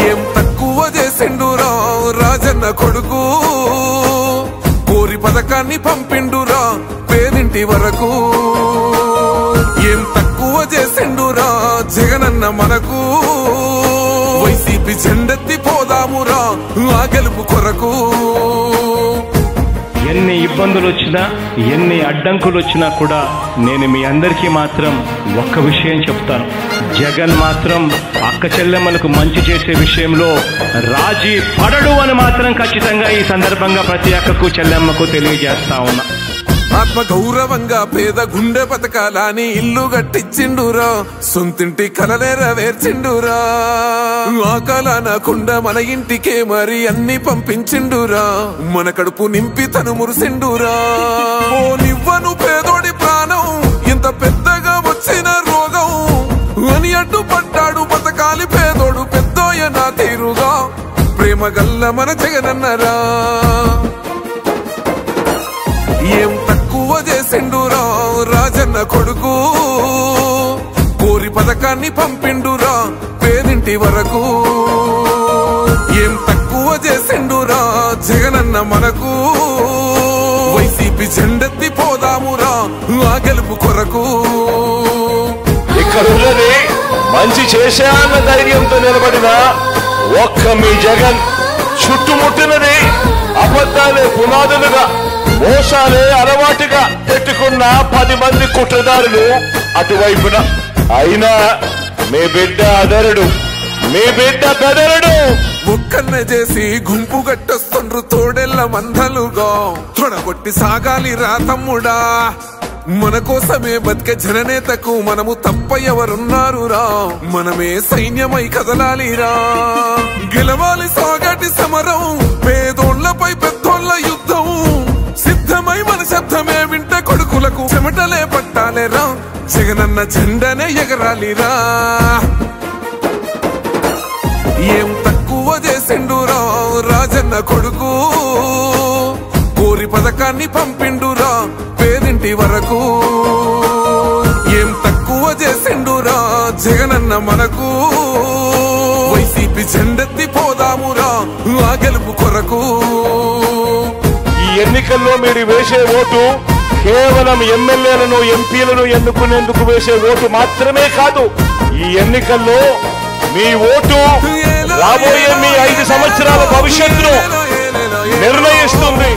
ఏం తక్కువ చేసిండురా రాజన్న కొడుకు కోరి పథకాన్ని పంపిండురా పేదింటి వరకు ఏం తక్కువ చేసిండురా జగనన్న మనకు వైసీపీ జెండెత్తి పోదామురా ఆ గెలుపు కొరకు ఎన్ని ఇబ్బందులు వచ్చినా ఎన్ని అడ్డంకులు వచ్చినా కూడా నేను మీ అందరికీ మాత్రం ఒక్క విషయం చెప్తాను. జగన్ మాత్రం అక్క చెల్లెమ్మలకు మంచి చేసే విషయంలో రాజీ పడడు అని మాత్రం ఖచ్చితంగా ఈ సందర్భంగా ప్రతి అక్కకు చెల్లెమ్మకు తెలియజేస్తా ఉన్నా. ఆత్మ గౌరవంగా పేద గుండె బతకాలని ఇల్లు గట్టించిండురా సొంతింటి కలలే నెరవేర్చిండురా ఆ కలనకుండా మన ఇంటికే మరి అన్ని పంపించిండురా మన కడుపు నింపి తను మురిసిండురా ఓ నివ్వను పేదోడి ప్రాణం ఇంత పెద్దగా వచ్చిన రోగం అని అడ్డుపడ్డాడు బతకాలి పేదోడు పెద్దోయ నా తీరుగా ప్రేమ గల్ల మన జగనన్నరా ఏం తక్కువ చేసిండురా రాజన్న కొడుకు కోరి పథకాన్ని పంపిండురా పేదింటి వరకు ఏం తక్కువ చేసిండురా జగనన్న మనకు వైసీపీ జెండెత్తి పోదామురా ఆ గెలుపు కొరకు ఇక్కడ మంచి చేశాన్న ధైర్యంతో నిలబడిన ఒక్క మీ జగన్ చుట్టుముట్టినది అబద్ధాలే పునాదులుగా మోసాలే అలవాటుగా పెట్టుకున్న 10 మంది కుట్రదారులు అటువైపున అయినా మీ బిడ్డ అదరుడు మీ బిడ్డ బెదరుడు ఒక్కన్నే చేసి గుంపు గట్టొస్తుండ్రు తోడెల్ల మందలుగా తొడగొట్టి సాగాలి రా తమ్ముడా మన కోసమే బతికే జననేతకు మనము తప్ప ఎవరున్నారు రా మనమే సైన్యమై కదలాలిరా గెలవాలి సాగటి సమరం పేదోళ్లపై పెద్దోళ్ల యుద్ధం సిద్ధమై మన శబ్దమే వింటే కొడుకులకు చెమటలే పట్టాలేరా జగనన్న జెండనే ఎగరాలిరా ఏం తక్కువ చేసిండురా రాజన్న కొడుకు కోరి పథకాన్ని పంపిండురా పేదింటి వరకు ఏం తక్కువ చేసిండురా జగనన్న మనకు వైసీపీ జెండెత్తి పోదామురా ఆ గెలుపు కొరకు ఈ ఎన్నికల్లో మీరు వేసే ఓటు కేవలం ఎమ్మెల్యేలను ఎంపీలను ఎన్నుకునేందుకు వేసే ఓటు మాత్రమే కాదు. ఈ ఎన్నికల్లో మీ ఓటు రాబోయే మీ 5 సంవత్సరాల భవిష్యత్తును నిర్ణయిస్తుంది.